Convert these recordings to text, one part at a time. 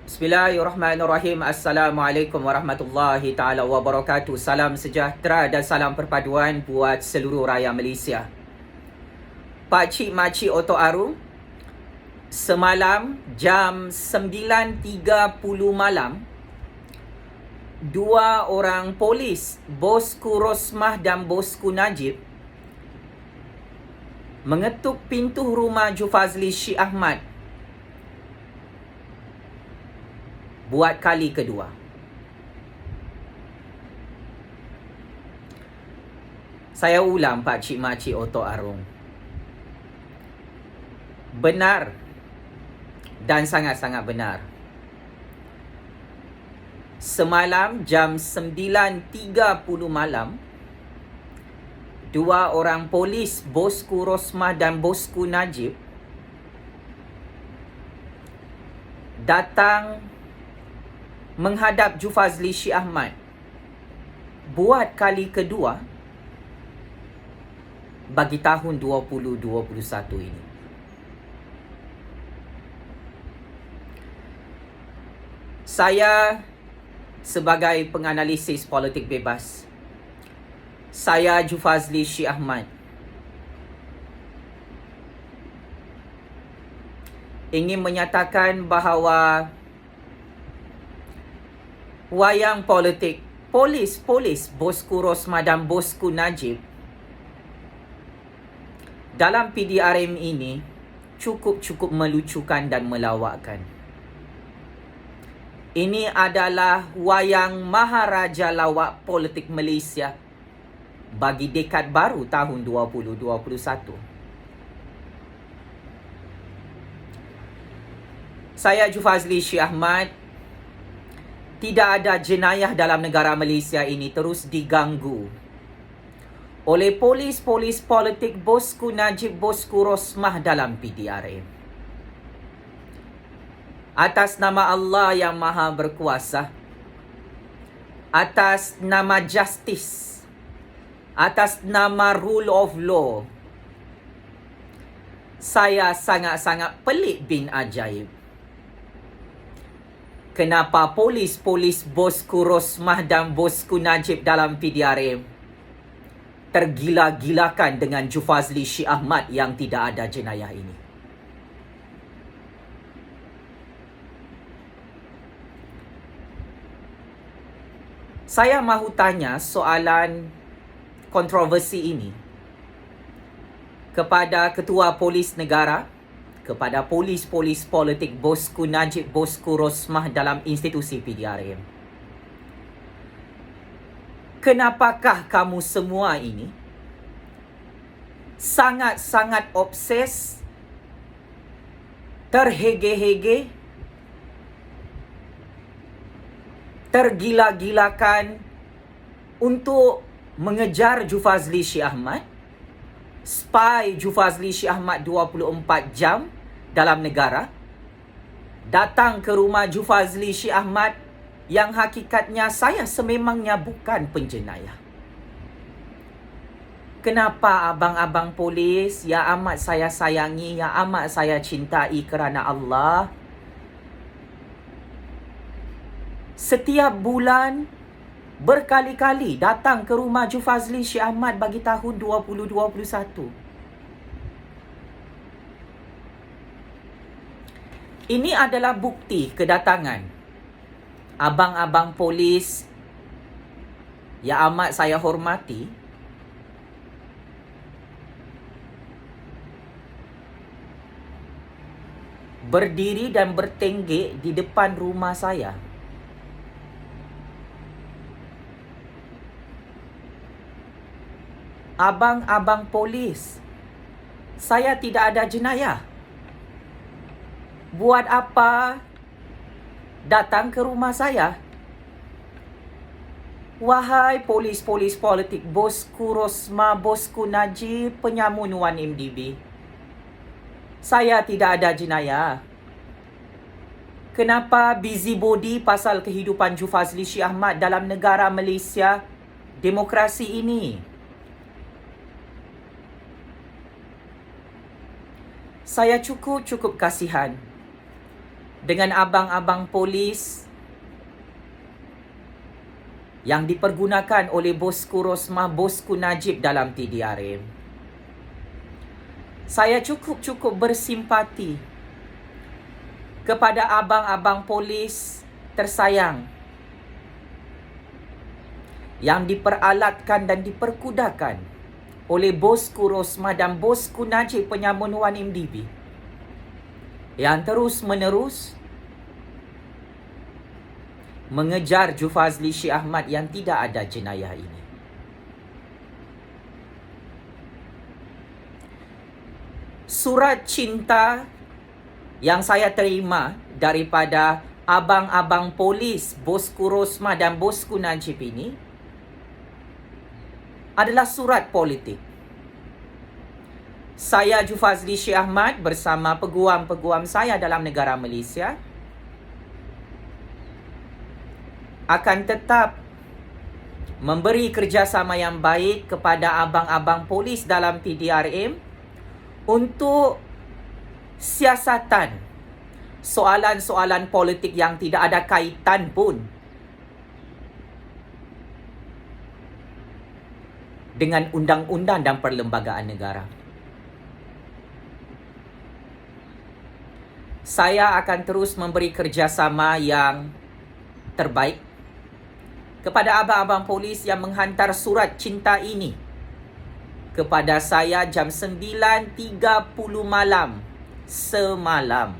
Bismillahirrahmanirrahim. Assalamualaikum warahmatullahi taala wabarakatuh. Salam sejahtera dan salam perpaduan buat seluruh rakyat Malaysia. Pakcik makcik Oto Arum, semalam jam 9.30 malam, dua orang polis, Bosku Rosmah dan Bosku Najib, mengetuk pintu rumah Jufazli Syih Ahmad buat kali kedua. Saya ulang pakcik makcik Oto Arum. Benar dan sangat-sangat benar. Semalam jam 9.30 malam, dua orang polis, Bosku Rosmah dan Bosku Najib, datang menghadap Jufazli Syih Ahmad buat kali kedua bagi tahun 2021 ini. Saya sebagai penganalisis politik bebas, saya Jufazli Syih Ahmad ingin menyatakan bahawa wayang politik polis Bosku Rosmah dan Bosku Najib dalam PDRM ini cukup melucukan dan melawakkan. Ini adalah wayang Maharaja lawak politik Malaysia bagi dekad baru tahun 2021. Saya Jufazli Syih Ahmad, tidak ada jenayah dalam negara Malaysia ini terus diganggu oleh polis politik Bosku Najib, Bosku Rosmah dalam PDRM. Atas nama Allah yang Maha Berkuasa, atas nama justice, atas nama rule of law, saya sangat-sangat pelik bin ajaib. Kenapa polis Bosku Rosmah dan Bosku Najib dalam PDRM tergila-gilakan dengan Jufazli Syih Ahmad yang tidak ada jenayah ini? Saya mahu tanya soalan kontroversi ini kepada Ketua Polis Negara, kepada polis politik Bosku Najib, Bosku Rosmah dalam institusi PDRM. Kenapakah kamu semua ini sangat-sangat obses, terhege-hege, tergila-gilakan untuk mengejar Jufazli Syih Ahmad, spy Jufazli Syih Ahmad 24 jam dalam negara, datang ke rumah Jufazli Syih Ahmad yang hakikatnya saya sememangnya bukan penjenayah. Kenapa abang-abang polis yang amat saya sayangi, yang amat saya cintai kerana Allah, setiap bulan berkali-kali datang ke rumah Jufazli Syih Ahmad bagi tahun 2021? Ini adalah bukti kedatangan abang-abang polis yang amat saya hormati berdiri dan bertenggek di depan rumah saya. Abang-abang polis, saya tidak ada jenayah. Buat apa datang ke rumah saya? Wahai polis politik Bosku Rosmah, Bosku Najib, penyamun 1MDB, saya tidak ada jenayah. Kenapa busybody pasal kehidupan Jufazli Syih Ahmad dalam negara Malaysia demokrasi ini? Saya cukup kasihan dengan abang-abang polis yang dipergunakan oleh Bosku Rosmah, Bosku Najib dalam PDRM. Saya cukup bersimpati kepada abang-abang polis tersayang yang diperalatkan dan diperkudakan oleh Bosku Rosmah dan Bosku Najib penyamun 1MDB yang terus-menerus mengejar Jufazli Syih Ahmad yang tidak ada jenayah ini. Surat cinta yang saya terima daripada abang-abang polis Bosku Rosmah dan Bosku Najib ini adalah surat politik. Saya Jufazli Syih Ahmad bersama peguam-peguam saya dalam negara Malaysia akan tetap memberi kerjasama yang baik kepada abang-abang polis dalam PDRM untuk siasatan soalan-soalan politik yang tidak ada kaitan pun dengan undang-undang dan perlembagaan negara. Saya akan terus memberi kerjasama yang terbaik kepada abang-abang polis yang menghantar surat cinta ini kepada saya jam 9.30 malam semalam.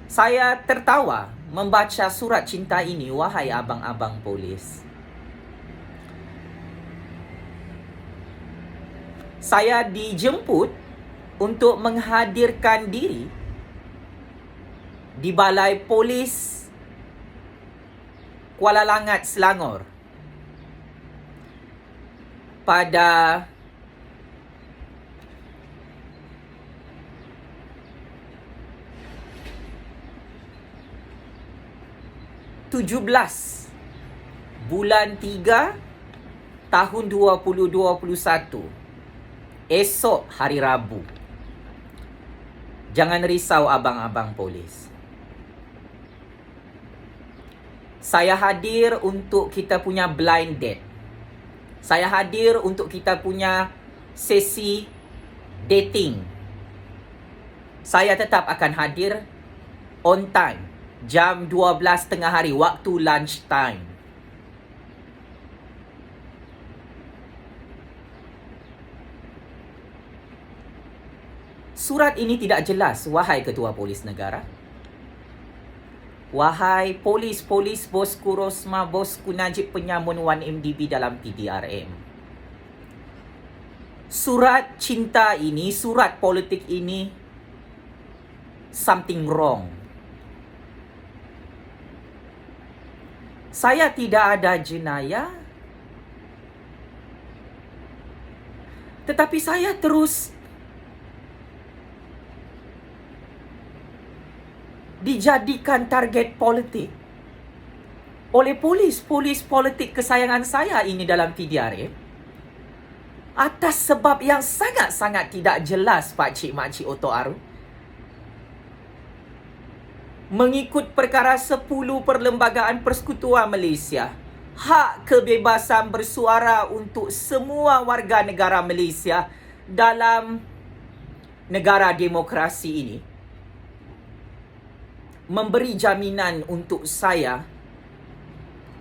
Saya tertawa membaca surat cinta ini, wahai abang-abang polis. Saya dijemput untuk menghadirkan diri di Balai Polis Kuala Langat, Selangor pada bulan 3 tahun 2021, esok hari Rabu. Jangan risau abang-abang polis. Saya hadir untuk kita punya blind date. Saya hadir untuk kita punya sesi dating. Saya tetap akan hadir on time. Jam 12 tengah hari, waktu lunch time. Surat ini tidak jelas, wahai Ketua Polis Negara. Wahai polis-polis Bosku Rosmah, Bosku Najib penyamun 1MDB dalam PDRM. Surat cinta ini, surat politik ini, something wrong. Saya tidak ada jenayah, tetapi saya terus dijadikan target politik oleh polis politik kesayangan saya ini dalam PDRM atas sebab yang sangat-sangat tidak jelas, Pakcik Makcik Oto Aru. Mengikut perkara 10 Perlembagaan Persekutuan Malaysia, hak kebebasan bersuara untuk semua warga negara Malaysia dalam negara demokrasi ini memberi jaminan untuk saya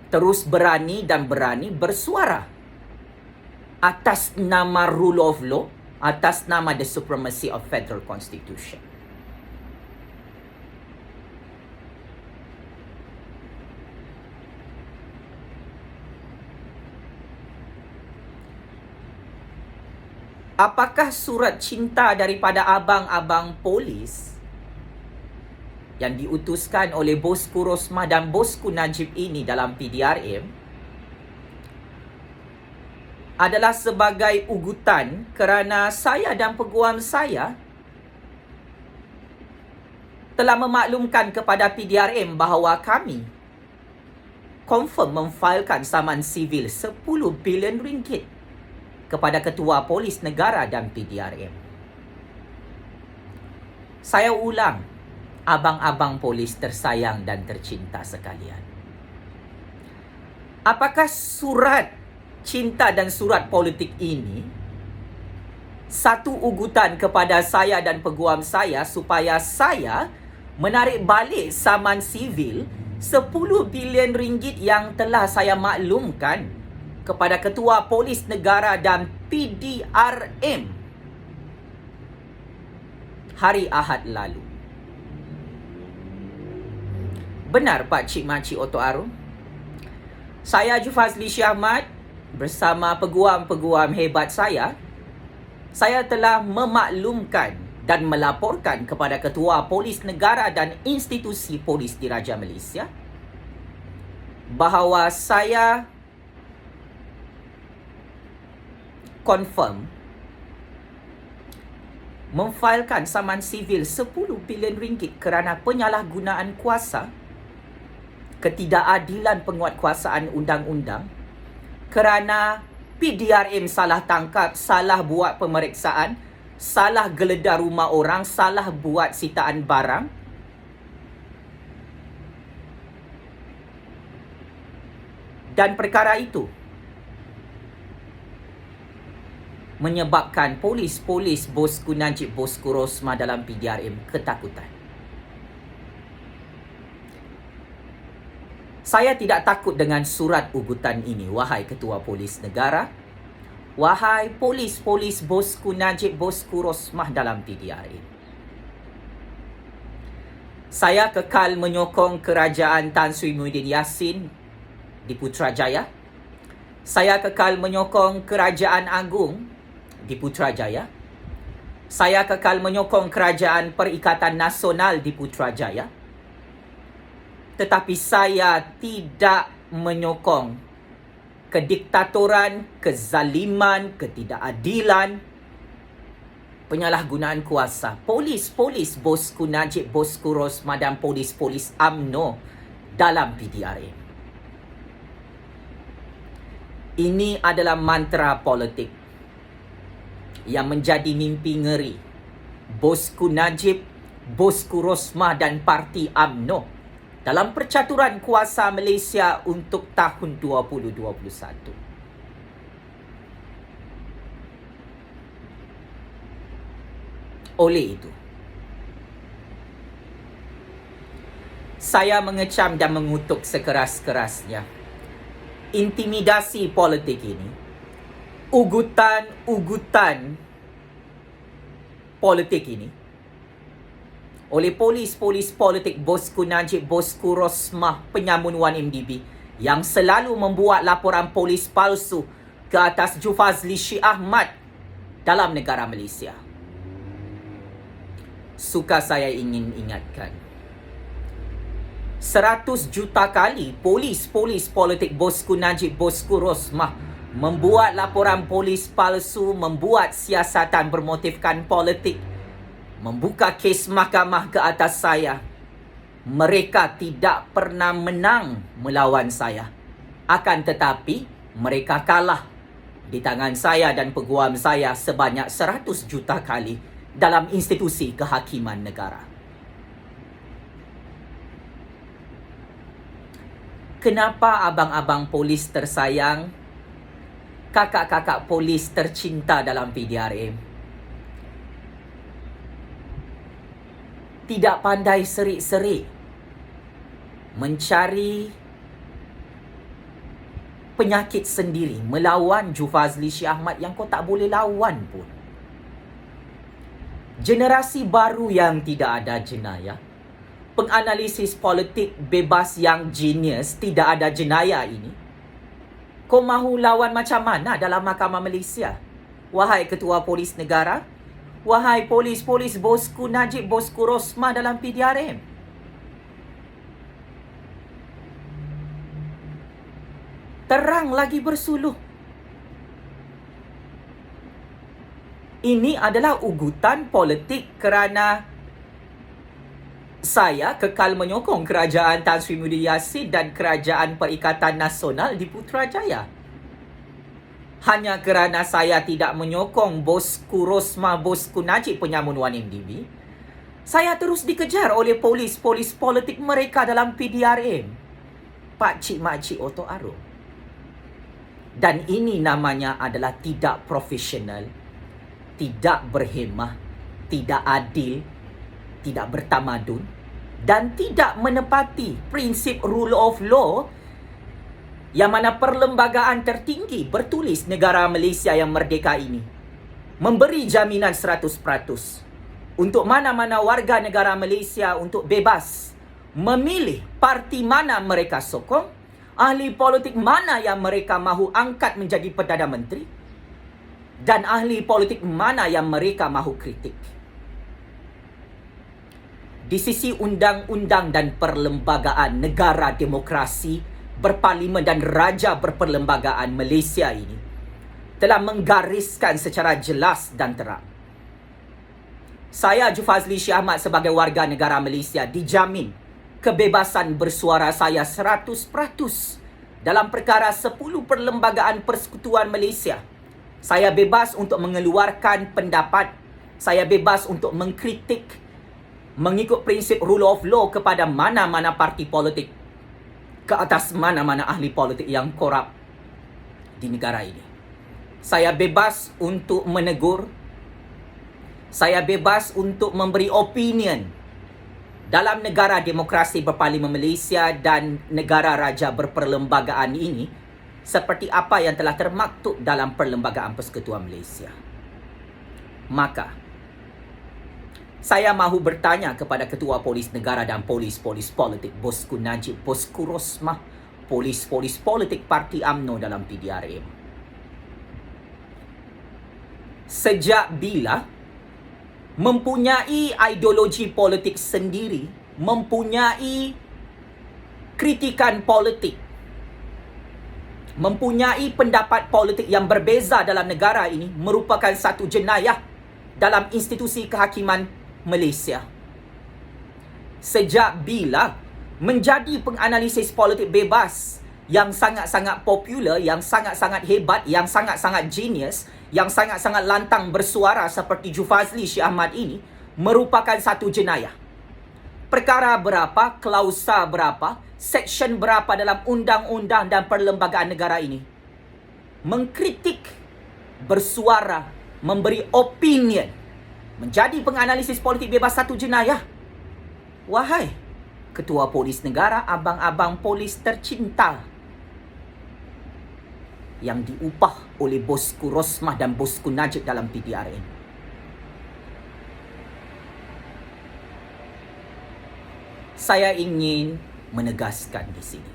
terus berani bersuara atas nama rule of law, atas nama the supremacy of federal constitution. Apakah surat cinta daripada abang-abang polis yang diutuskan oleh Bosku Rosmah dan Bosku Najib ini dalam PDRM adalah sebagai ugutan kerana saya dan peguam saya telah memaklumkan kepada PDRM bahawa kami confirm memfailkan saman sivil 10 bilion ringgit kepada Ketua Polis Negara dan PDRM. Saya ulang, abang-abang polis tersayang dan tercinta sekalian. Apakah surat cinta dan surat politik ini satu ugutan kepada saya dan peguam saya supaya saya menarik balik saman sivil 10 bilion ringgit yang telah saya maklumkan kepada Ketua Polis Negara dan PDRM hari Ahad lalu? Benar Pak Cik Makcik Oto Arum? Saya Jufazli Syih Ahmad bersama peguam-peguam hebat saya telah memaklumkan dan melaporkan kepada Ketua Polis Negara dan institusi polis diraja Malaysia bahawa saya confirm memfailkan saman sivil 10 bilion ringgit kerana penyalahgunaan kuasa, ketidakadilan penguatkuasaan undang-undang, kerana PDRM salah tangkap, salah buat pemeriksaan, salah geledah rumah orang, salah buat sitaan barang. Dan perkara itu menyebabkan polis-polis bosku Najib, bosku Rosmah dalam PDRM ketakutan. Saya tidak takut dengan surat ugutan ini, wahai Ketua Polis Negara, wahai polis-polis bosku Najib, bosku Rosmah dalam PDRM. Saya kekal menyokong kerajaan Tan Sri Muhyiddin Yassin di Putrajaya. Saya kekal menyokong Kerajaan Agung di Putrajaya. Saya kekal menyokong Kerajaan Perikatan Nasional di Putrajaya. Tetapi saya tidak menyokong kediktatoran, kezaliman, ketidakadilan, penyalahgunaan kuasa. Polis-polis bosku Najib, bosku Rosmah dan polis-polis UMNO dalam PDRM. Ini adalah mantra politik yang menjadi mimpi ngeri bosku Najib, bosku Rosmah dan parti UMNO dalam percaturan kuasa Malaysia untuk tahun 2021. Oleh itu, saya mengecam dan mengutuk sekeras-kerasnya intimidasi politik ini, ugutan-ugutan politik ini oleh polis-polis politik bosku Najib, bosku Rosmah, penyamun 1MDB yang selalu membuat laporan polis palsu ke atas Jufazli Syih Ahmad dalam negara Malaysia. Suka saya ingin ingatkan, 100 juta kali polis-polis politik bosku Najib, bosku Rosmah membuat laporan polis palsu, membuat siasatan bermotifkan politik, membuka kes mahkamah ke atas saya. Mereka tidak pernah menang melawan saya. Akan tetapi, mereka kalah di tangan saya dan peguam saya sebanyak 100 juta kali dalam institusi kehakiman negara. Kenapa abang-abang polis tersayang, kakak-kakak polis tercinta dalam PDRM tidak pandai serik-serik mencari penyakit sendiri, melawan Jufazli Syih Ahmad yang kau tak boleh lawan pun? Generasi baru yang tidak ada jenayah, penganalisis politik bebas yang genius, tidak ada jenayah ini, kau mahu lawan macam mana dalam Mahkamah Malaysia? Wahai Ketua Polis Negara, wahai polis-polis bosku Najib, bosku Rosmah dalam PDRM. Terang lagi bersuluh. Ini adalah ugutan politik kerana saya kekal menyokong kerajaan Tan Sri Muhyiddin Yassin dan Kerajaan Perikatan Nasional di Putrajaya. Hanya kerana saya tidak menyokong bosku Rosmah, bosku Najib, penyamun 1MDB, Saya terus dikejar oleh polis politik mereka dalam PDRM. Pakcik makcik Oto Arum. Dan ini namanya adalah tidak profesional, tidak berhemah, tidak adil, tidak bertamadun, dan tidak menepati prinsip rule of law yang mana perlembagaan tertinggi bertulis negara Malaysia yang merdeka ini memberi jaminan 100% untuk mana-mana warga negara Malaysia untuk bebas memilih parti mana mereka sokong, ahli politik mana yang mereka mahu angkat menjadi Perdana Menteri, dan ahli politik mana yang mereka mahu kritik. Di sisi undang-undang dan perlembagaan negara demokrasi berparlimen dan raja berperlembagaan Malaysia ini telah menggariskan secara jelas dan terang. Saya Jufazli Syih Ahmad sebagai warga negara Malaysia dijamin kebebasan bersuara saya 100% dalam perkara 10 perlembagaan Persekutuan Malaysia. Saya bebas untuk mengeluarkan pendapat, saya bebas untuk mengkritik mengikut prinsip rule of law kepada mana-mana parti politik ke atas mana-mana ahli politik yang korup di negara ini. Saya bebas untuk menegur, saya bebas untuk memberi opinion dalam negara demokrasi berparlimen Malaysia dan negara raja berperlembagaan ini seperti apa yang telah termaktub dalam Perlembagaan Persekutuan Malaysia. Maka saya mahu bertanya kepada Ketua Polis Negara dan polis politik Bosku Najib, Bosku Rosmah, polis politik Parti UMNO dalam PDRM. Sejak bila mempunyai ideologi politik sendiri, mempunyai kritikan politik, mempunyai pendapat politik yang berbeza dalam negara ini merupakan satu jenayah dalam institusi kehakiman Malaysia. Sejak bila menjadi penganalisis politik bebas yang sangat-sangat popular, yang sangat-sangat hebat, yang sangat-sangat genius, yang sangat-sangat lantang bersuara seperti Jufazli Syih Ahmad ini merupakan satu jenayah. Perkara berapa, klausa berapa, section berapa dalam undang-undang dan perlembagaan negara ini mengkritik, bersuara, memberi opinion, menjadi penganalisis politik bebas satu jenayah. Wahai Ketua Polis Negara, abang-abang polis tercinta yang diupah oleh Bosku Rosmah dan Bosku Najib dalam PDRM. Saya ingin menegaskan di sini.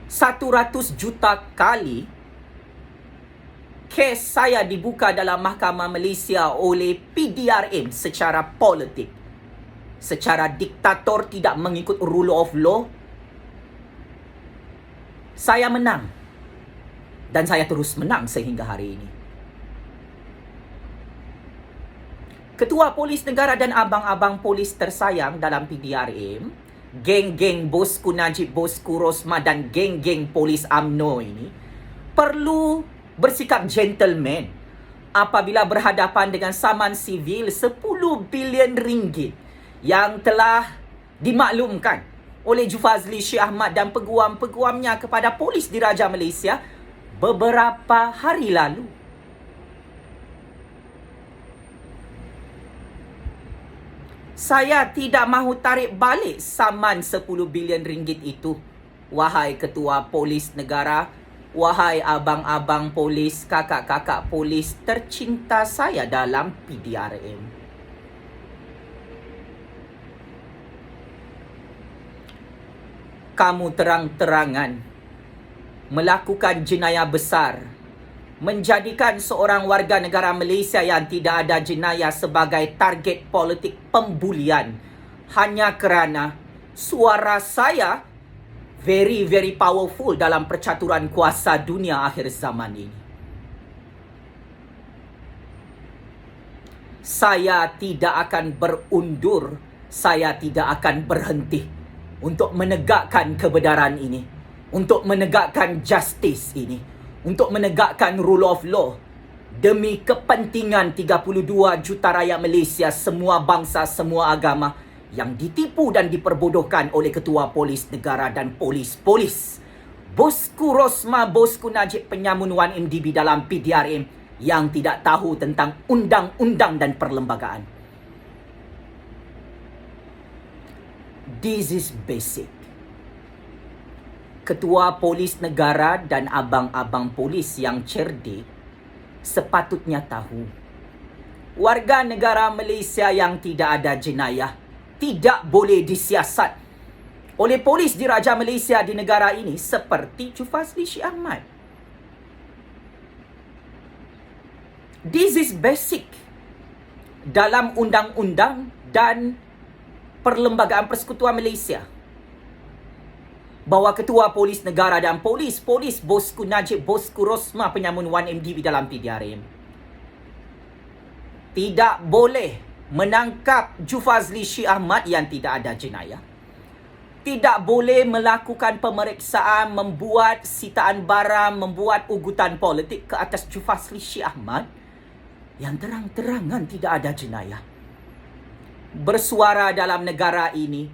100 juta kali kes saya dibuka dalam Mahkamah Malaysia oleh PDRM secara politik, secara diktator, tidak mengikut rule of law. Saya menang. Dan saya terus menang sehingga hari ini. Ketua Polis Negara dan abang-abang polis tersayang dalam PDRM, geng-geng Bosku Najib, Bosku Rosmah dan geng-geng polis UMNO ini perlu bersikap gentleman apabila berhadapan dengan saman sivil 10 bilion ringgit yang telah dimaklumkan oleh Jufazli Syih Ahmad dan peguam-peguamnya kepada polis diraja Malaysia beberapa hari lalu. Saya tidak mahu tarik balik saman 10 bilion ringgit itu. Wahai Ketua Polis Negara, wahai abang-abang polis, kakak-kakak polis tercinta saya dalam PDRM. Kamu terang-terangan melakukan jenayah besar, menjadikan seorang warga negara Malaysia yang tidak ada jenayah sebagai target politik pembulian hanya kerana suara saya very powerful dalam percaturan kuasa dunia akhir zaman ini. Saya tidak akan berundur, saya tidak akan berhenti untuk menegakkan kebenaran ini, untuk menegakkan justice ini, untuk menegakkan rule of law demi kepentingan 32 juta rakyat Malaysia, semua bangsa, semua agama yang ditipu dan diperbodohkan oleh Ketua Polis Negara dan polis-polis. Bosku Rosma, bosku Najib penyamun 1MDB dalam PDRM yang tidak tahu tentang undang-undang dan perlembagaan. This is basic. Ketua Polis Negara dan abang-abang polis yang cerdik sepatutnya tahu warga negara Malaysia yang tidak ada jenayah tidak boleh disiasat oleh polis diraja Malaysia di negara ini seperti Jufazli Syed Ahmad. This is basic dalam undang-undang dan Perlembagaan Persekutuan Malaysia, bahawa Ketua Polis Negara dan polis-polis bosku Najib, bosku Rosma penyamun 1MDB dalam PDRM tidak boleh menangkap Jufazli Syed Ahmad yang tidak ada jenayah, tidak boleh melakukan pemeriksaan, membuat sitaan barang, membuat ugutan politik ke atas Jufazli Syed Ahmad yang terang-terangan tidak ada jenayah. Bersuara dalam negara ini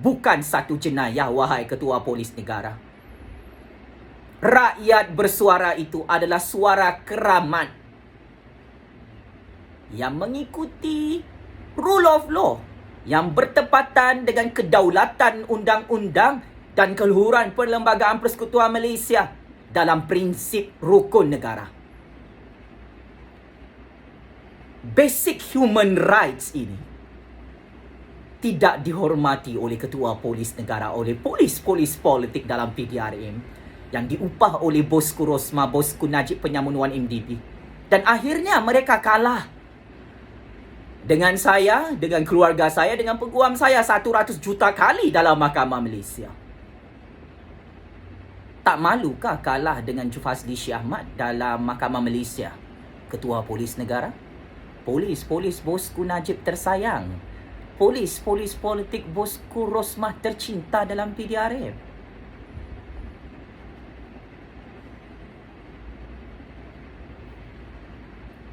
bukan satu jenayah, wahai Ketua Polis Negara. Rakyat bersuara itu adalah suara keramat yang mengikuti rule of law, yang bertepatan dengan kedaulatan undang-undang dan keluhuran Perlembagaan Persekutuan Malaysia dalam prinsip rukun negara. Basic human rights ini tidak dihormati oleh Ketua Polis Negara, oleh polis-polis politik dalam PDRM yang diupah oleh bosku Rosma, bosku Najib penyamun 1MDB. Dan akhirnya mereka kalah dengan saya, dengan keluarga saya, dengan peguam saya 100 juta kali dalam Mahkamah Malaysia. Tak malukah kalah dengan Jufazli Syed Ahmad dalam Mahkamah Malaysia, Ketua Polis Negara? Polis-polis bosku Najib tersayang, polis-polis politik bosku Rosmah tercinta dalam PDRM.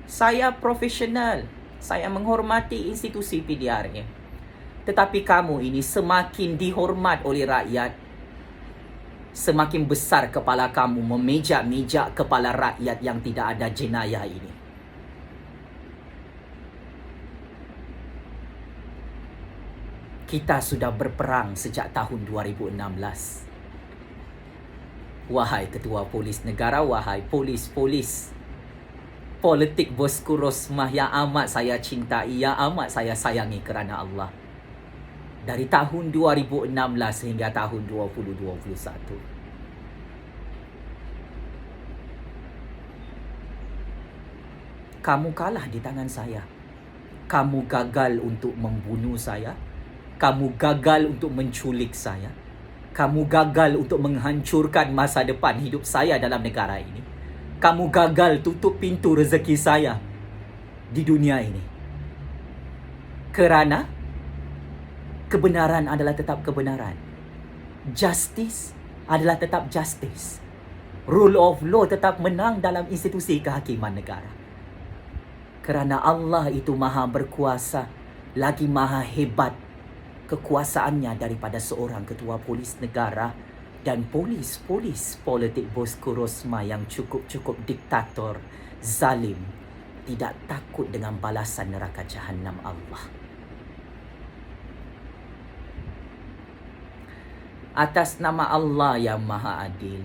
Saya profesional, saya menghormati institusi PDRM. Tetapi kamu ini semakin dihormat oleh rakyat, semakin besar kepala kamu memejak-mejak kepala rakyat yang tidak ada jenayah ini. Kita sudah berperang sejak tahun 2016. Wahai Ketua Polis Negara, wahai polis-polis politik bosku Rosmah yang amat saya cintai, yang amat saya sayangi kerana Allah. Dari tahun 2016 hingga tahun 2021. Kamu kalah di tangan saya. Kamu gagal untuk membunuh saya. Kamu gagal untuk menculik saya. Kamu gagal untuk menghancurkan masa depan hidup saya dalam negara ini. Kamu gagal tutup pintu rezeki saya di dunia ini. Kerana kebenaran adalah tetap kebenaran. Justice adalah tetap justice. Rule of law tetap menang dalam institusi kehakiman negara. Kerana Allah itu maha berkuasa, lagi maha hebat kekuasaannya daripada seorang Ketua Polis Negara dan polis-polis politik bosku Rosma yang cukup-cukup diktator, zalim, tidak takut dengan balasan neraka Jahannam Allah. Atas nama Allah yang maha adil,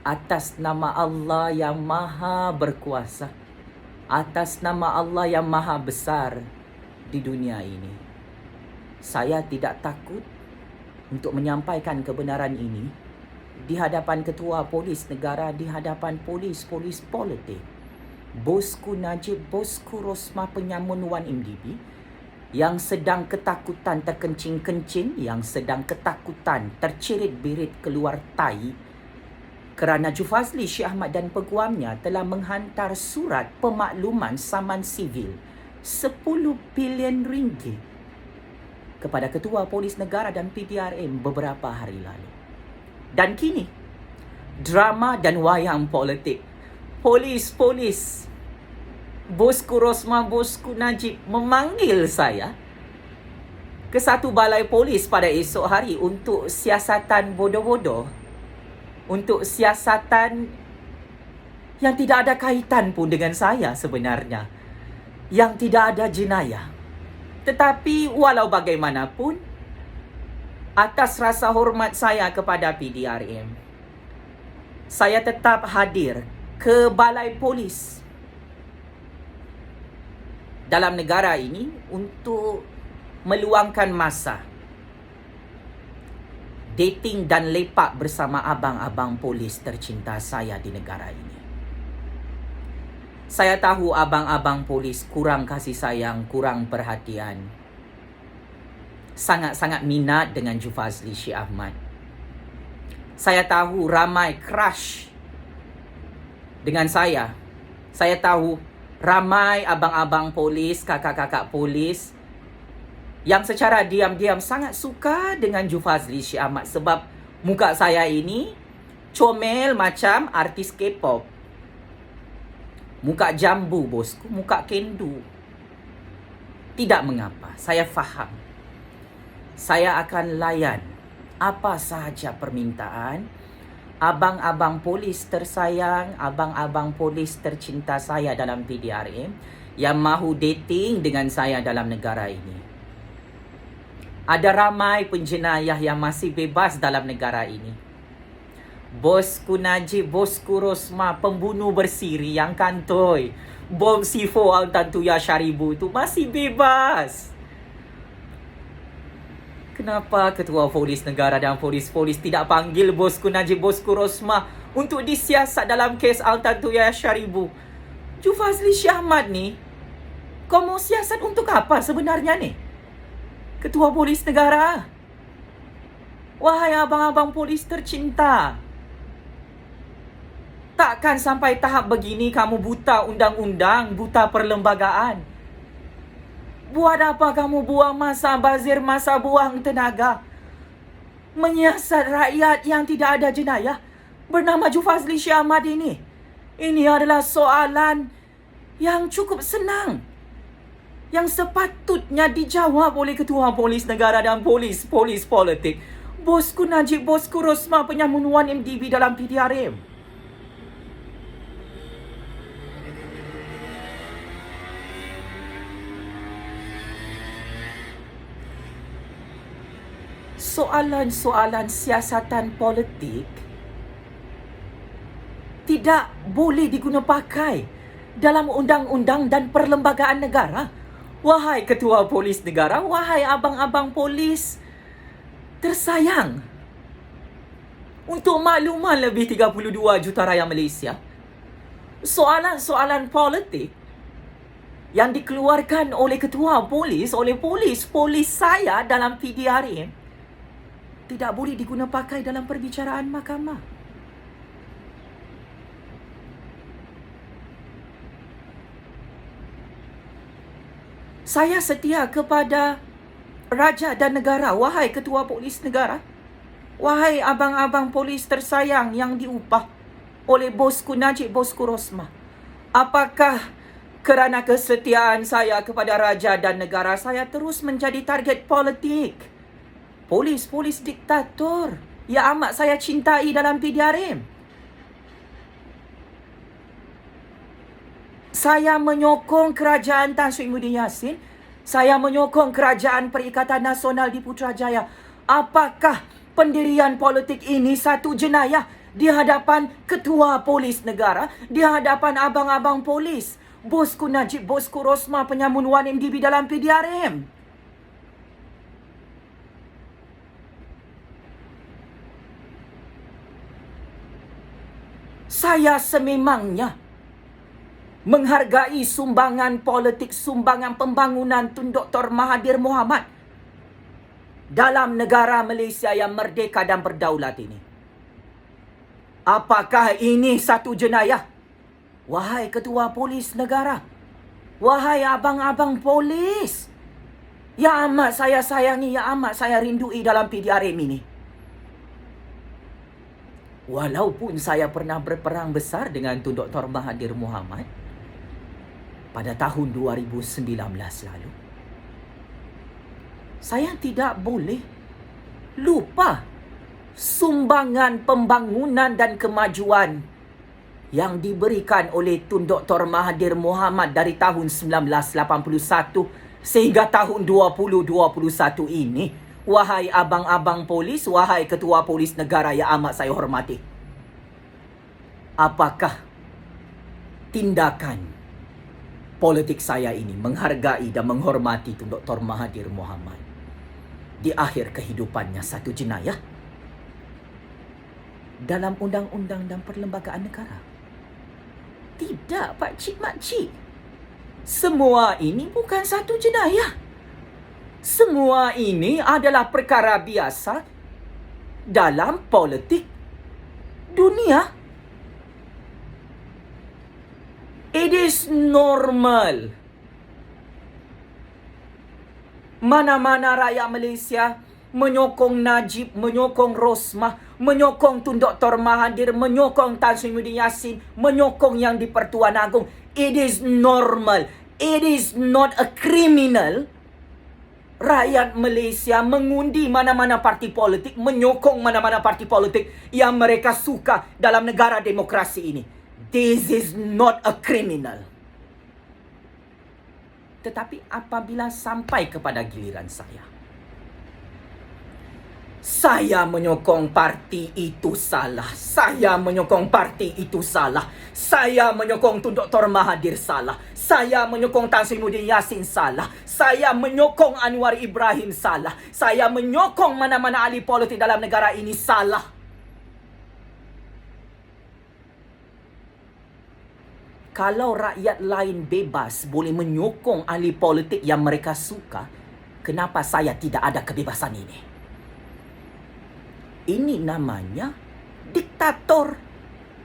atas nama Allah yang maha berkuasa, atas nama Allah yang maha besar di dunia ini, saya tidak takut untuk menyampaikan kebenaran ini di hadapan Ketua Polis Negara, di hadapan polis-polis politik. Bosku Najib, bosku Rosmah penyamun 1MDB yang sedang ketakutan terkencing-kencing, yang sedang ketakutan tercerit-berit keluar tai kerana Jufazli Syed Ahmad dan peguamnya telah menghantar surat pemakluman saman sivil 10 bilion ringgit kepada Ketua Polis Negara dan PDRM beberapa hari lalu. Dan kini, drama dan wayang politik Polis, bosku Rosma, bosku Najib memanggil saya ke satu balai polis pada esok hari untuk siasatan bodoh-bodoh, untuk siasatan yang tidak ada kaitan pun dengan saya sebenarnya, yang tidak ada jenayah. Tetapi walau bagaimanapun, atas rasa hormat saya kepada PDRM, saya tetap hadir ke balai polis dalam negara ini untuk meluangkan masa dating dan lepak bersama abang-abang polis tercinta saya di negara ini. Saya tahu abang-abang polis kurang kasih sayang, kurang perhatian, sangat-sangat minat dengan Jufazli Syekh Ahmad. Saya tahu ramai crush dengan saya. Saya tahu ramai abang-abang polis, kakak-kakak polis yang secara diam-diam sangat suka dengan Jufazli Syekh Ahmad sebab muka saya ini comel macam artis K-pop. Muka jambu, bosku, muka kendu. Tidak mengapa, saya faham. Saya akan layan apa sahaja permintaan abang-abang polis tersayang, abang-abang polis tercinta saya dalam PDRM yang mahu dating dengan saya dalam negara ini. Ada ramai penjenayah yang masih bebas dalam negara ini. Bosku Najib, bosku Rosma, pembunuh bersiri yang kantoi, bom C4 Altan Tuya Syaribu itu masih bebas. Kenapa ketua polis negara dan polis-polis tidak panggil bosku Najib, bosku Rosma untuk disiasat dalam kes Altan Tuya Syaribu? Jufazli Syekh Ahmad ni, kau mau siasat untuk apa sebenarnya ni? Ketua polis negara. Wahai abang-abang polis tercinta, takkan sampai tahap begini kamu buta undang-undang, buta perlembagaan. Buat apa kamu buang masa, bazir masa, buang tenaga menyiasat rakyat yang tidak ada jenayah bernama Jufazli Syekh Ahmad ini? Ini adalah soalan yang cukup senang, yang sepatutnya dijawab oleh ketua polis negara dan polis politik. Bosku Najib, bosku Rosma, penyamunuan MDB dalam PDRM. Soalan-soalan siasatan politik tidak boleh diguna pakai dalam undang-undang dan perlembagaan negara. Wahai ketua polis negara, wahai abang-abang polis tersayang, untuk makluman lebih 32 juta rakyat Malaysia, soalan-soalan politik yang dikeluarkan oleh ketua polis, oleh polis saya dalam PDRM tidak boleh diguna pakai dalam perbicaraan mahkamah. Saya setia kepada raja dan negara. Wahai ketua polis negara, wahai abang-abang polis tersayang yang diupah oleh bosku Najib, bosku Rosma, apakah kerana kesetiaan saya kepada raja dan negara saya terus menjadi target politik polis diktator yang amat saya cintai dalam PDRM? Saya menyokong kerajaan Tan Sri Muhyiddin Yassin. Saya menyokong kerajaan Perikatan Nasional di Putrajaya. Apakah pendirian politik ini satu jenayah di hadapan ketua polis negara, di hadapan abang-abang polis, bosku Najib, bosku Rosma, penyamunuan MDB dalam PDRM? Saya sememangnya menghargai sumbangan politik, sumbangan pembangunan Tun Dr. Mahathir Mohamad dalam negara Malaysia yang merdeka dan berdaulat ini. Apakah ini satu jenayah? Wahai ketua polis negara, wahai abang-abang polis yang amat saya sayangi, yang amat saya rindui dalam PDRM ini. Walaupun saya pernah berperang besar dengan Tun Dr. Mahathir Mohamad pada tahun 2019 lalu, saya tidak boleh lupa sumbangan pembangunan dan kemajuan yang diberikan oleh Tun Dr. Mahathir Mohamad dari tahun 1981 sehingga tahun 2021 ini. Wahai abang-abang polis, wahai ketua polis negara yang amat saya hormati, apakah tindakan politik saya ini menghargai dan menghormati Tun Dr. Mahathir Mohamad di akhir kehidupannya satu jenayah dalam undang-undang dan perlembagaan negara? Tidak, Pak Cik Mak Cik. Semua ini bukan satu jenayah. Semua ini adalah perkara biasa dalam politik dunia. It is normal. Mana-mana rakyat Malaysia menyokong Najib, menyokong Rosmah, menyokong Tun Dr. Mahathir, menyokong Tan Sri Muhyiddin Yassin, menyokong yang di Pertuan Agong. It is normal. It is not a criminal. Rakyat Malaysia mengundi mana-mana parti politik, menyokong mana-mana parti politik yang mereka suka dalam negara demokrasi ini. This is not a criminal. Tetapi apabila sampai kepada giliran saya menyokong parti itu salah. Saya menyokong parti itu salah. Saya menyokong Tun Dr. Mahathir salah. Saya menyokong Tan Sri Muhyiddin Yassin salah. Saya menyokong Anwar Ibrahim salah. Saya menyokong mana-mana ahli politik dalam negara ini salah. Kalau rakyat lain bebas boleh menyokong ahli politik yang mereka suka, kenapa saya tidak ada kebebasan ini? Ini namanya diktator.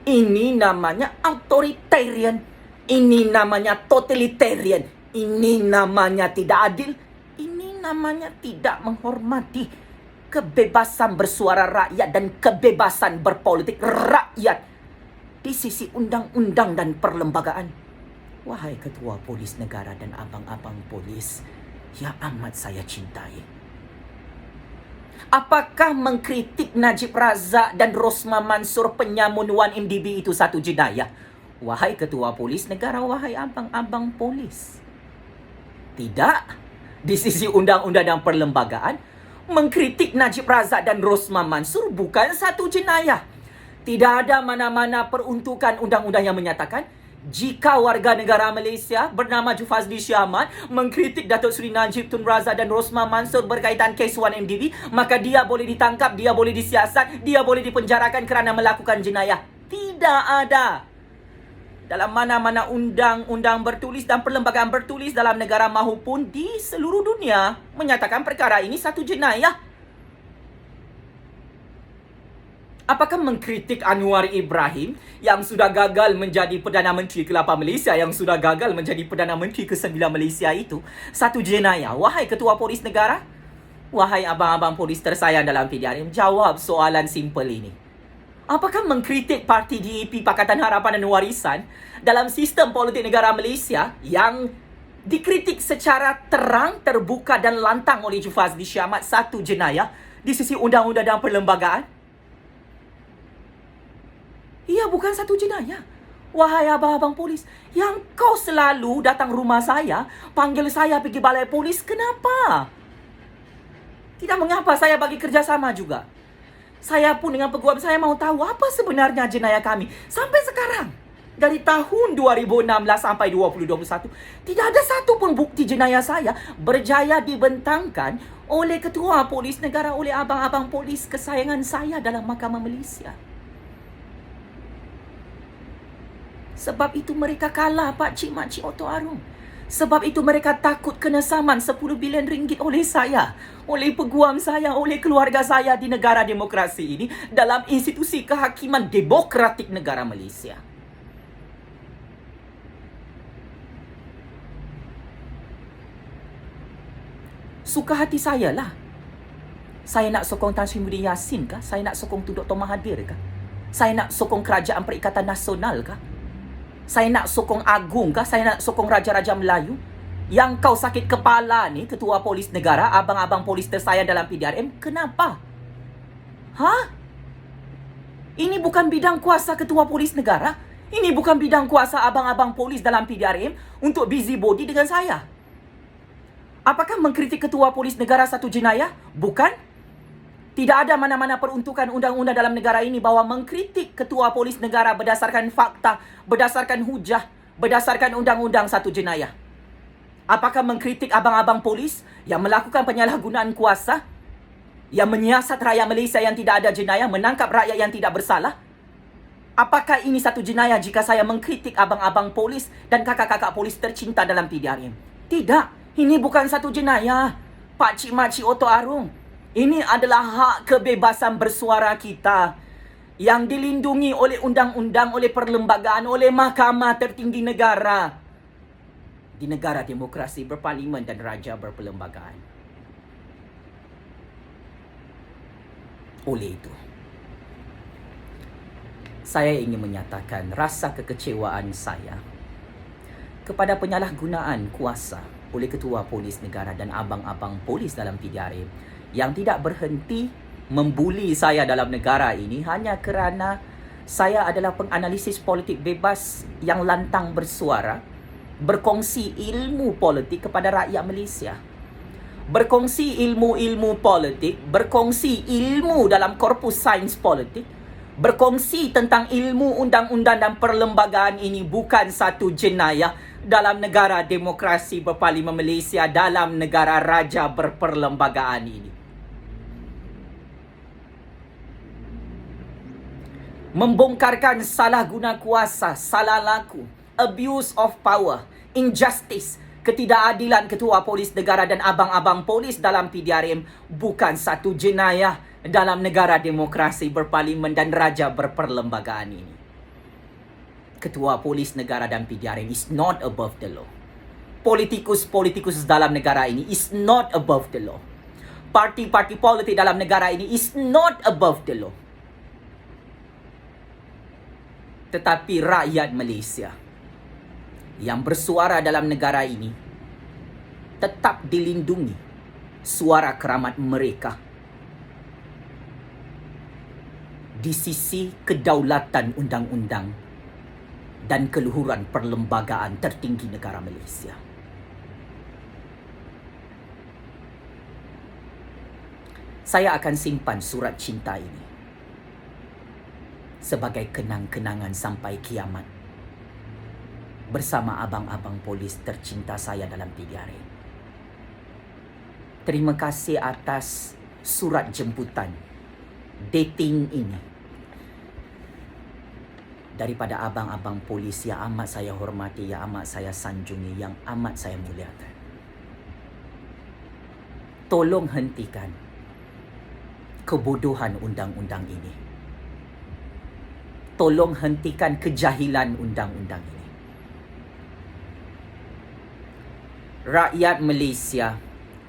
Ini namanya authoritarian. Ini namanya totalitarian. Ini namanya tidak adil. Ini namanya tidak menghormati kebebasan bersuara rakyat dan kebebasan berpolitik rakyat di sisi undang-undang dan perlembagaan. Wahai ketua polis negara dan abang-abang polis yang amat saya cintai, apakah mengkritik Najib Razak dan Rosmah Mansor penyamun 1MDB itu satu jenayah? Wahai ketua polis negara, wahai abang-abang polis. Tidak. Di sisi undang-undang dan perlembagaan, mengkritik Najib Razak dan Rosmah Mansor bukan satu jenayah. Tidak ada mana-mana peruntukan undang-undang yang menyatakan jika warga negara Malaysia bernama Jufazli Shah Ahmad mengkritik Datuk Seri Najib Tun Razak dan Rosmah Mansor berkaitan kes 1MDB, maka dia boleh ditangkap, dia boleh disiasat, dia boleh dipenjarakan kerana melakukan jenayah. Tidak ada. Dalam mana-mana undang-undang bertulis dan perlembagaan bertulis dalam negara maupun di seluruh dunia menyatakan perkara ini satu jenayah. Apakah mengkritik Anwar Ibrahim yang sudah gagal menjadi Perdana Menteri ke-8 Malaysia, yang sudah gagal menjadi Perdana Menteri ke-9 Malaysia itu satu jenayah? Wahai ketua polis negara, wahai abang-abang polis tersayang dalam PDRM, jawab soalan simple ini. Apakah mengkritik parti DAP Pakatan Harapan dan Warisan dalam sistem politik negara Malaysia yang dikritik secara terang, terbuka dan lantang oleh Jufazli Shah Ahmad satu jenayah di sisi undang-undang dan perlembagaan? Ia bukan satu jenayah. Wahai abang-abang polis, yang kau selalu datang rumah saya, panggil saya pergi balai polis, kenapa? Tidak mengapa, saya bagi kerjasama juga. Saya pun dengan peguam saya mau tahu apa sebenarnya jenayah kami. Sampai sekarang, dari tahun 2016 sampai 2021, tidak ada satu pun bukti jenayah saya berjaya dibentangkan oleh ketua polis negara, oleh abang-abang polis kesayangan saya dalam Mahkamah Malaysia. Sebab itu mereka kalah, Pak Cik Mak Cik Otto Arung. Sebab itu mereka takut kena saman 10 bilion ringgit oleh saya, oleh peguam saya, oleh keluarga saya di negara demokrasi ini dalam institusi kehakiman demokratik negara Malaysia. Suka hati saya lah. Saya nak sokong Tan Sri Muhyiddin Yassin kah? Saya nak sokong Tun Dr. Mahathir kah? Saya nak sokong Kerajaan Perikatan Nasional kah? Saya nak sokong Agung kah? Saya nak sokong Raja-Raja Melayu? Yang kau sakit kepala ni, Ketua Polis Negara, abang-abang polis tersayang dalam PDRM, kenapa? Ini bukan bidang kuasa Ketua Polis Negara. Ini bukan bidang kuasa abang-abang polis dalam PDRM untuk busybody dengan saya. Apakah mengkritik Ketua Polis Negara satu jenayah? Bukan. Tidak ada mana-mana peruntukan undang-undang dalam negara ini bahawa mengkritik Ketua Polis Negara berdasarkan fakta, berdasarkan hujah, berdasarkan undang-undang satu jenayah. Apakah mengkritik abang-abang polis yang melakukan penyalahgunaan kuasa, yang menyiasat rakyat Malaysia yang tidak ada jenayah, menangkap rakyat yang tidak bersalah? Apakah ini satu jenayah jika saya mengkritik abang-abang polis dan kakak-kakak polis tercinta dalam PDRM? Tidak, ini bukan satu jenayah, Pak Cik Mak Cik Oto Arung. Ini adalah hak kebebasan bersuara kita yang dilindungi oleh undang-undang, oleh perlembagaan, oleh mahkamah tertinggi negara. Di negara demokrasi berparlimen dan raja berperlembagaan. Oleh itu, saya ingin menyatakan rasa kekecewaan saya kepada penyalahgunaan kuasa oleh Ketua Polis Negara dan abang-abang polis dalam PDRM yang tidak berhenti membuli saya dalam negara ini hanya kerana saya adalah penganalisis politik bebas yang lantang bersuara, berkongsi ilmu politik kepada rakyat Malaysia. Berkongsi ilmu-ilmu politik, berkongsi ilmu dalam korpus sains politik, berkongsi tentang ilmu undang-undang dan perlembagaan ini bukan satu jenayah dalam negara demokrasi berparlimen Malaysia, dalam negara raja berperlembagaan ini. Membongkarkan salah guna kuasa, salah laku, abuse of power, injustice, ketidakadilan Ketua Polis Negara dan abang-abang polis dalam PDRM bukan satu jenayah dalam negara demokrasi berparlimen dan raja berperlembagaan ini. Ketua Polis Negara dan PDRM is not above the law. Politikus-politikus dalam negara ini is not above the law. Parti-parti politik dalam negara ini is not above the law. Tetapi rakyat Malaysia yang bersuara dalam negara ini tetap dilindungi suara keramat mereka di sisi kedaulatan undang-undang dan keluhuran perlembagaan tertinggi negara Malaysia. Saya akan simpan surat cinta ini sebagai kenang-kenangan sampai kiamat bersama abang-abang polis tercinta saya dalam PDRM. Terima kasih atas surat jemputan dating ini daripada abang-abang polis yang amat saya hormati, yang amat saya sanjungi, yang amat saya muliakan. Tolong hentikan kebodohan undang-undang ini. Tolong hentikan kejahilan undang-undang ini. Rakyat Malaysia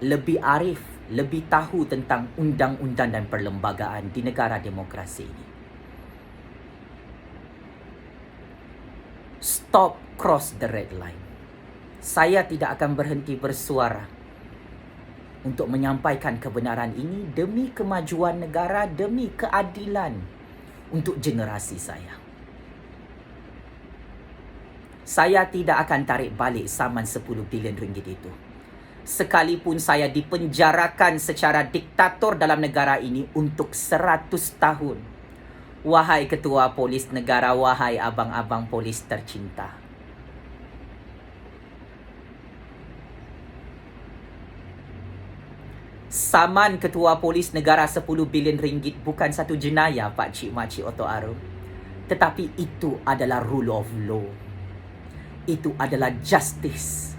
lebih arif, lebih tahu tentang undang-undang dan perlembagaan di negara demokrasi ini. Stop cross the red line. Saya tidak akan berhenti bersuara untuk menyampaikan kebenaran ini demi kemajuan negara, demi keadilan untuk generasi saya. Saya tidak akan tarik balik saman 10 bilion ringgit itu. Sekalipun saya dipenjarakan secara diktator dalam negara ini untuk 100 tahun. Wahai Ketua Polis Negara, wahai abang-abang polis tercinta. Saman Ketua Polis Negara 10 bilion ringgit bukan satu jenayah, Pak Cik Mak Cik Oto Arung. Tetapi itu adalah rule of law. Itu adalah justice.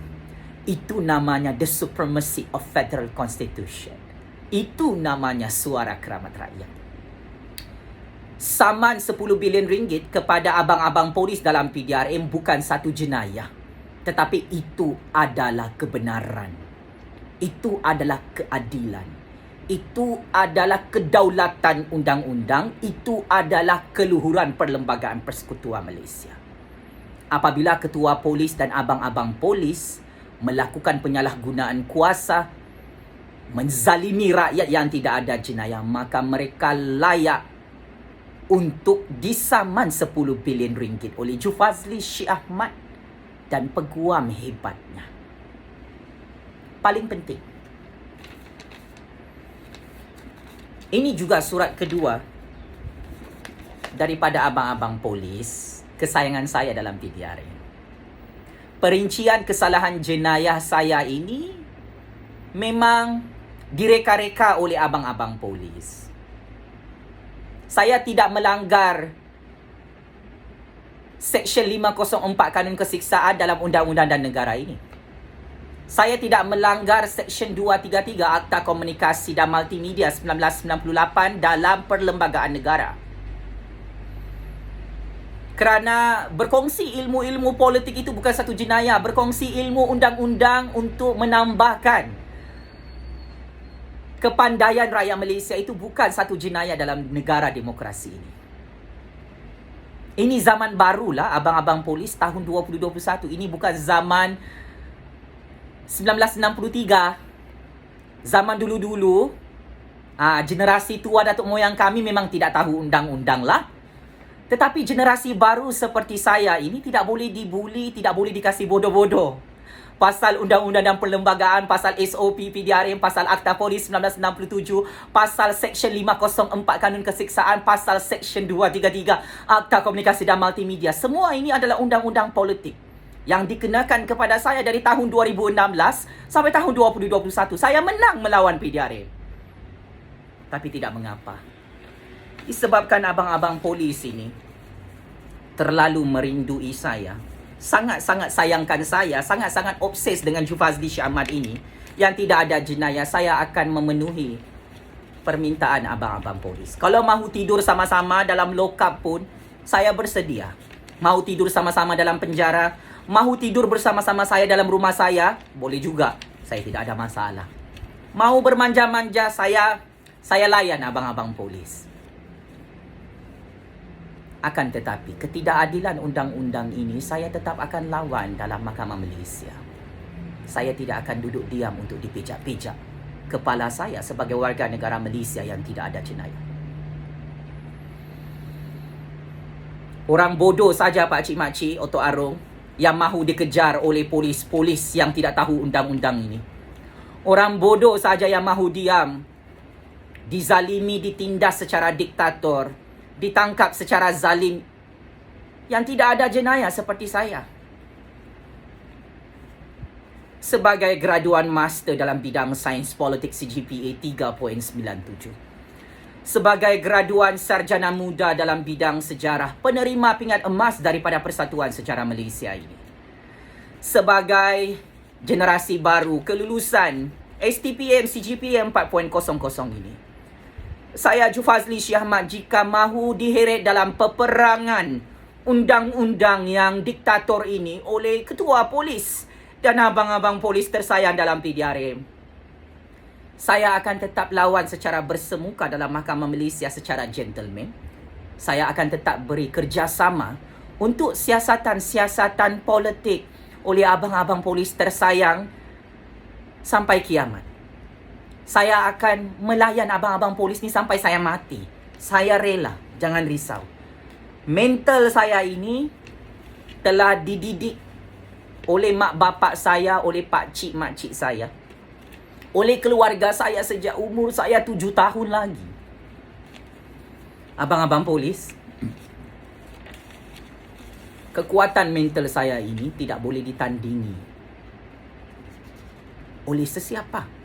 Itu namanya the supremacy of federal constitution. Itu namanya suara keramat rakyat. Saman 10 bilion ringgit kepada abang-abang polis dalam PDRM bukan satu jenayah. Tetapi itu adalah kebenaran. Itu adalah keadilan. Itu adalah kedaulatan undang-undang, itu adalah keluhuran Perlembagaan Persekutuan Malaysia. Apabila ketua polis dan abang-abang polis melakukan penyalahgunaan kuasa, menzalimi rakyat yang tidak ada jenayah, maka mereka layak untuk disaman 10 bilion ringgit oleh Jufazli Syih Ahmad dan peguam hebatnya. Paling penting, ini juga surat kedua daripada abang-abang polis kesayangan saya dalam PDRM. Perincian kesalahan jenayah saya ini memang direka-reka oleh abang-abang polis. Saya tidak melanggar Seksyen 504 Kanun Kesiksaan dalam Undang-Undang dan Negara ini. Saya tidak melanggar Seksyen 233 Akta Komunikasi dan Multimedia 1998 dalam Perlembagaan Negara. Kerana berkongsi ilmu-ilmu politik itu bukan satu jenayah. Berkongsi ilmu undang-undang untuk menambahkan kepandaian rakyat Malaysia itu bukan satu jenayah dalam negara demokrasi ini. Ini zaman barulah abang-abang polis tahun 2021. Ini bukan zaman 1963. Zaman dulu-dulu, generasi tua datuk moyang kami memang tidak tahu undang-undang lah. Tetapi generasi baru seperti saya ini tidak boleh dibuli, tidak boleh dikasih bodoh-bodoh. Pasal Undang-Undang dan Perlembagaan, pasal SOP PDRM, pasal Akta Polis 1967, pasal Seksyen 504 Kanun Kesiksaan, pasal Seksyen 233 Akta Komunikasi dan Multimedia. Semua ini adalah undang-undang politik yang dikenakan kepada saya dari tahun 2016 sampai tahun 2021. Saya menang melawan PDRM. Tapi tidak mengapa. Disebabkan abang-abang polis ini terlalu merindui saya, sangat-sangat sayangkan saya, sangat-sangat obses dengan Jufazli Syih Ahmad ini yang tidak ada jenayah, saya akan memenuhi permintaan abang-abang polis. Kalau mahu tidur sama-sama dalam lokap pun, saya bersedia. Mahu tidur sama-sama dalam penjara, mahu tidur bersama-sama saya dalam rumah saya, boleh juga. Saya tidak ada masalah. Mahu bermanja-manja, saya layan abang-abang polis. Akan tetapi, ketidakadilan undang-undang ini saya tetap akan lawan dalam Mahkamah Malaysia. Saya tidak akan duduk diam untuk dipijak-pijak kepala saya sebagai warga negara Malaysia yang tidak ada jenayah. Orang bodoh saja pakcik-makcik, Otok Arong, yang mahu dikejar oleh polis-polis yang tidak tahu undang-undang ini. Orang bodoh saja yang mahu diam, dizalimi, ditindas secara diktator, ditangkap secara zalim, yang tidak ada jenayah seperti saya. Sebagai graduan master dalam bidang sains politik CGPA 3.97. Sebagai graduan sarjana muda dalam bidang sejarah, penerima pingat emas daripada Persatuan Sejarah Malaysia ini. Sebagai generasi baru kelulusan STPM CGPA 4.00 ini. Saya Jufazli Syih Ahmad, jika mahu diheret dalam peperangan undang-undang yang diktator ini oleh ketua polis dan abang-abang polis tersayang dalam PDRM, saya akan tetap lawan secara bersemuka dalam Mahkamah Malaysia secara gentleman. Saya akan tetap beri kerjasama untuk siasatan-siasatan politik oleh abang-abang polis tersayang sampai kiamat. Saya akan melayan abang-abang polis ni sampai saya mati. Saya rela, jangan risau. Mental saya ini telah dididik oleh mak bapak saya, oleh pakcik makcik saya, oleh keluarga saya sejak umur saya 7 tahun lagi. Abang-abang polis, kekuatan mental saya ini tidak boleh ditandingi oleh sesiapa.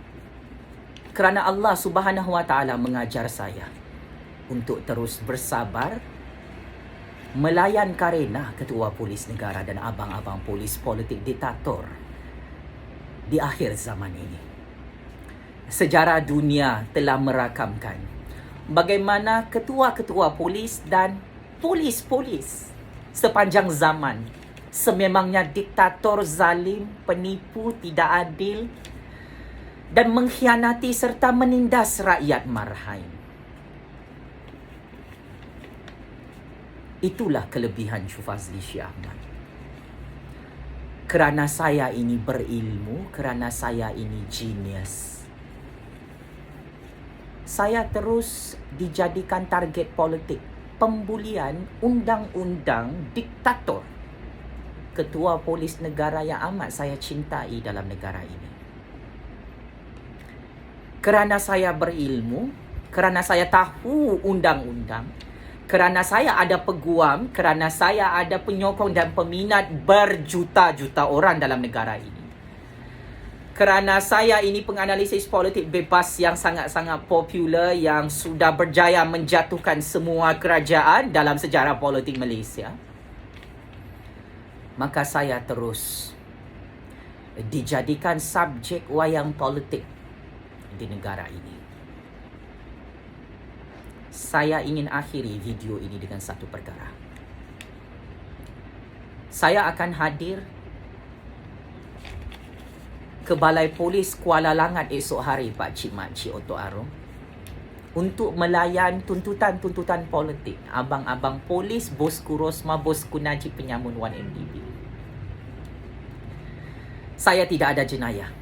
Kerana Allah Subhanahu Wa Taala mengajar saya untuk terus bersabar melayan karena ketua polis negara dan abang-abang polis politik diktator di akhir zaman ini. Sejarah dunia telah merakamkan bagaimana ketua-ketua polis dan polis-polis sepanjang zaman sememangnya diktator, zalim, penipu, tidak adil, dan mengkhianati serta menindas rakyat Marhain. Itulah kelebihan Syufazli Syekh Ahmad. Kerana saya ini berilmu, kerana saya ini genius, saya terus dijadikan target politik pembulian undang-undang diktator ketua polis negara yang amat saya cintai dalam negara ini. Kerana saya berilmu, kerana saya tahu undang-undang, kerana saya ada peguam, kerana saya ada penyokong dan peminat berjuta-juta orang dalam negara ini. Kerana saya ini penganalisis politik bebas yang sangat-sangat popular yang sudah berjaya menjatuhkan semua kerajaan dalam sejarah politik Malaysia, maka saya terus dijadikan subjek wayang politik di negara ini. Saya ingin akhiri video ini dengan satu perkara. Saya akan hadir ke Balai Polis Kuala Langat esok hari, Pak Cik Mak Cik Oto Arum, untuk melayan tuntutan-tuntutan politik abang-abang polis, Bosku Rosma, Bosku Najib Penyamun 1MDB. Saya tidak ada jenayah,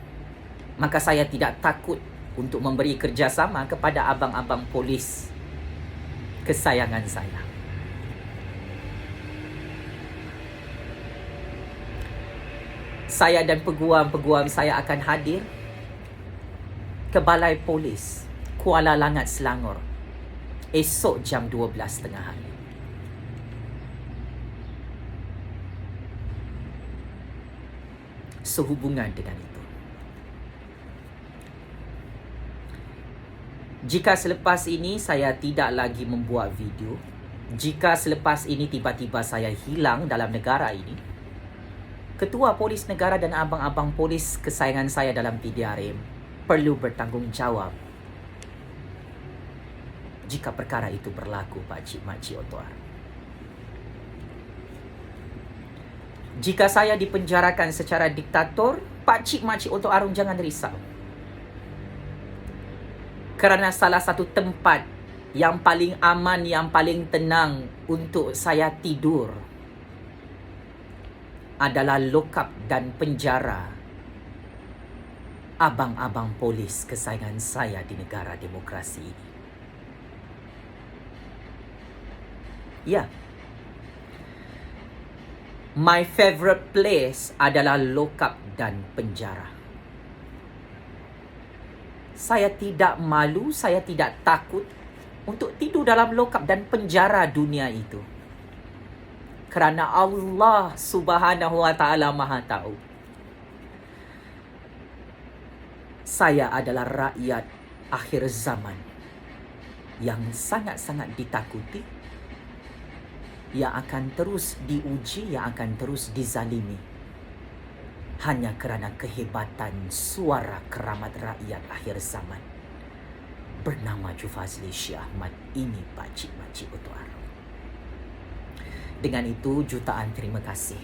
maka saya tidak takut untuk memberi kerjasama kepada abang-abang polis kesayangan saya. Saya dan peguam-peguam saya akan hadir ke Balai Polis Kuala Langat, Selangor esok jam 12 tengah hari. Sehubungan dengan itu, jika selepas ini saya tidak lagi membuat video, jika selepas ini tiba-tiba saya hilang dalam negara ini, ketua polis negara dan abang-abang polis kesayangan saya dalam PDRM perlu bertanggungjawab jika perkara itu berlaku, Pak Cik Mak Cik Oto Arum. Jika saya dipenjarakan secara diktator, Pak Cik Mak Cik Oto Arum jangan risau. Kerana salah satu tempat yang paling aman, yang paling tenang untuk saya tidur adalah lokap dan penjara abang-abang polis kesayangan saya di negara demokrasi ini. Ya, my favorite place adalah lokap dan penjara. Saya tidak malu, saya tidak takut untuk tidur dalam lokap dan penjara dunia itu. Kerana Allah Subhanahu wa Ta'ala Maha Tahu. Saya adalah rakyat akhir zaman yang sangat-sangat ditakuti, yang akan terus diuji, yang akan terus dizalimi hanya kerana kehebatan suara keramat rakyat akhir zaman bernama Syufazli Syekh Ahmad ini, Pak Cik Mak Cik Oto Arum. Dengan itu, jutaan terima kasih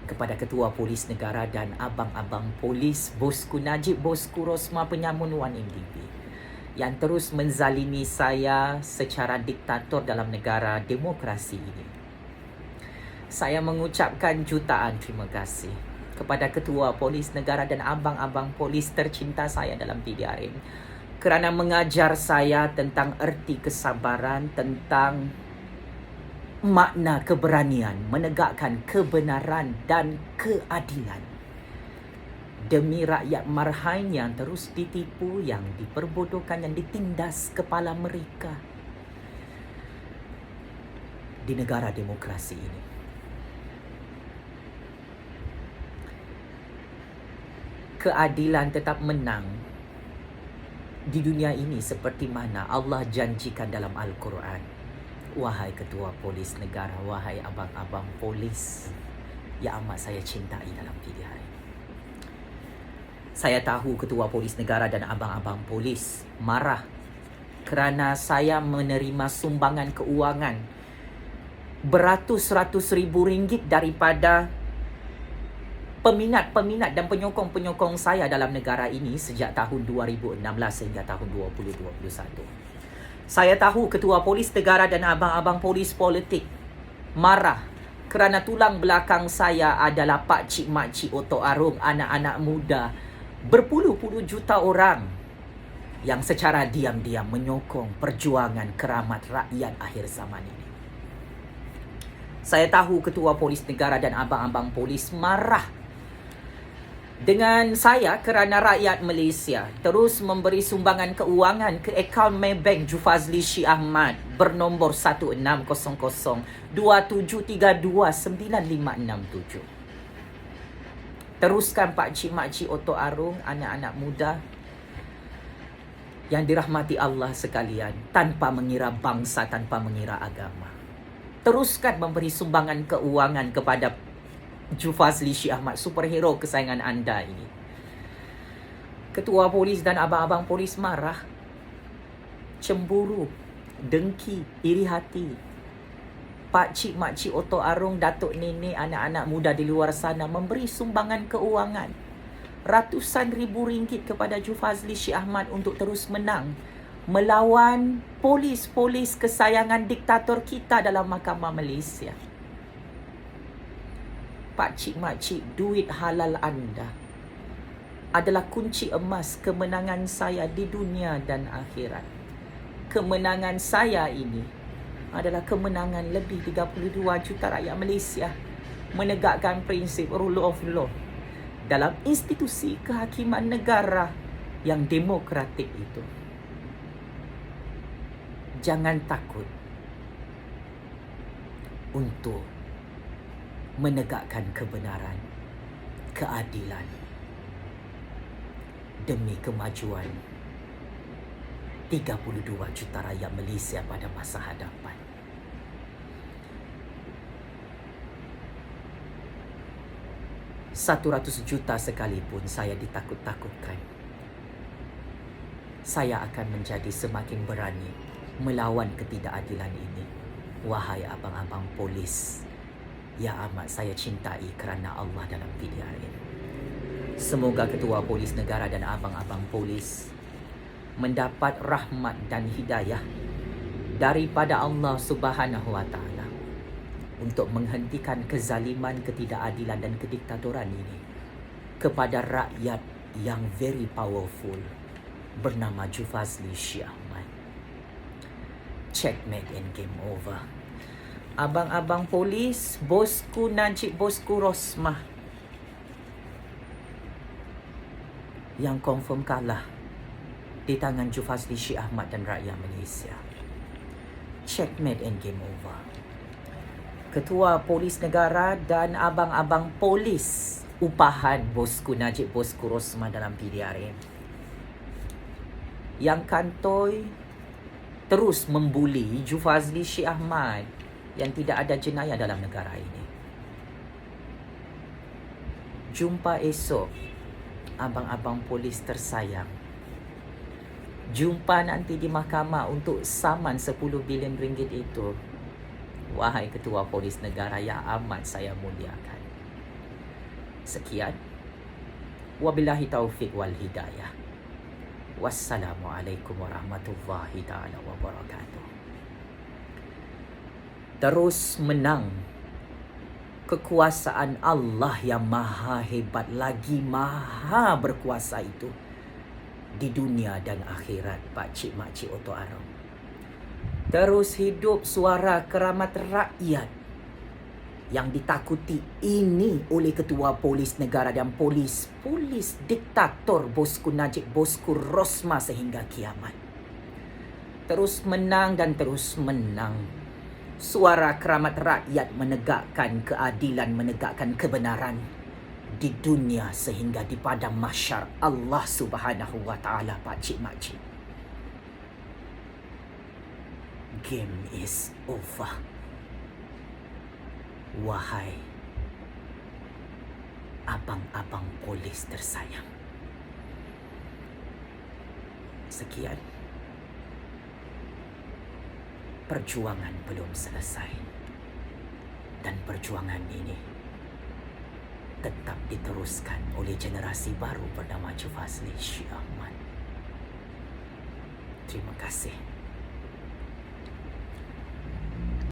kepada Ketua Polis Negara dan abang-abang polis, Bosku Najib, Bosku Rosma Penyamun 1MDB yang terus menzalimi saya secara diktator dalam negara demokrasi ini. Saya mengucapkan jutaan terima kasih kepada Ketua Polis Negara dan abang-abang polis tercinta saya dalam PDRM kerana mengajar saya tentang erti kesabaran, tentang makna keberanian menegakkan kebenaran dan keadilan demi rakyat Marhain yang terus ditipu, yang diperbodohkan, yang ditindas kepala mereka di negara demokrasi ini. Keadilan tetap menang di dunia ini seperti mana Allah janjikan dalam Al-Quran. Wahai Ketua Polis Negara, wahai abang-abang polis yang amat saya cintai dalam PDRM. Saya tahu Ketua Polis Negara dan abang-abang polis marah kerana saya menerima sumbangan keuangan beratus-ratus ribu ringgit daripada peminat-peminat dan penyokong-penyokong saya dalam negara ini sejak tahun 2016 hingga tahun 2021. Saya tahu ketua polis negara dan abang-abang polis politik marah kerana tulang belakang saya adalah pakcik makcik Otok Arung, anak-anak muda berpuluh-puluh juta orang yang secara diam-diam menyokong perjuangan keramat rakyat akhir zaman ini. Saya tahu ketua polis negara dan abang-abang polis marah dengan saya kerana rakyat Malaysia terus memberi sumbangan keuangan ke akaun Maybank Jufazli Syih Ahmad bernombor 160027395567. Teruskan pakcik makcik Otok Arung, anak-anak muda yang dirahmati Allah sekalian, tanpa mengira bangsa, tanpa mengira agama. Teruskan memberi sumbangan keuangan kepada Jufazli Syih Ahmad, superhero kesayangan anda ini. Ketua polis dan abang-abang polis marah, cemburu, dengki, iri hati. Pakcik makcik Otok Arung, datuk nenek, anak-anak muda di luar sana memberi sumbangan keuangan ratusan ribu ringgit kepada Jufazli Syih Ahmad untuk terus menang melawan polis-polis kesayangan diktator kita dalam mahkamah Malaysia. Pakcik makcik, duit halal anda adalah kunci emas kemenangan saya di dunia dan akhirat. Kemenangan saya ini adalah kemenangan lebih 32 juta rakyat Malaysia menegakkan prinsip rule of law dalam institusi kehakiman negara yang demokratik itu. Jangan takut untuk menegakkan kebenaran, keadilan demi kemajuan 32 juta rakyat Malaysia pada masa hadapan. $100 juta sekalipun saya ditakut-takutkan, saya akan menjadi semakin berani melawan ketidakadilan ini. Wahai abang-abang polis yang amat saya cintai kerana Allah dalam PDRM. Semoga ketua polis negara dan abang-abang polis mendapat rahmat dan hidayah daripada Allah Subhanahu Wa Taala untuk menghentikan kezaliman, ketidakadilan dan kediktatoran ini kepada rakyat yang very powerful bernama Jufazli Syih Ahmad. Checkmate and game over. Abang-abang polis, bosku Najib, bosku Rosmah yang confirm kalah di tangan Jufazli Syih Ahmad dan rakyat Malaysia. Checkmate and game over. Ketua polis negara dan abang-abang polis upahan bosku Najib, bosku Rosmah dalam PDRM yang kantoi terus membuli Jufazli Syih Ahmad yang tidak ada jenayah dalam negara ini. Jumpa esok, abang-abang polis tersayang. Jumpa nanti di mahkamah untuk saman 10 bilion ringgit itu. Wahai ketua polis negara yang amat saya muliakan. Sekian. Wabillahi taufiq wal hidayah. Wassalamualaikum warahmatullahi ta'ala wabarakatuh. Terus menang kekuasaan Allah yang maha hebat lagi maha berkuasa itu di dunia dan akhirat, pakcik makcik Otok Arung. Terus hidup suara keramat rakyat yang ditakuti ini oleh ketua polis negara dan polis diktator bosku Najib, bosku Rosmah sehingga kiamat. Terus menang dan terus menang. Suara keramat rakyat menegakkan keadilan, menegakkan kebenaran di dunia sehingga di padang mahsyar Allah Subhanahu Wa Taala, pakcik makcik. Game is over. Wahai abang-abang polis tersayang. Sekian. Perjuangan belum selesai. Dan perjuangan ini tetap diteruskan oleh generasi baru bernama Jufazli Syih Ahmad. Terima kasih.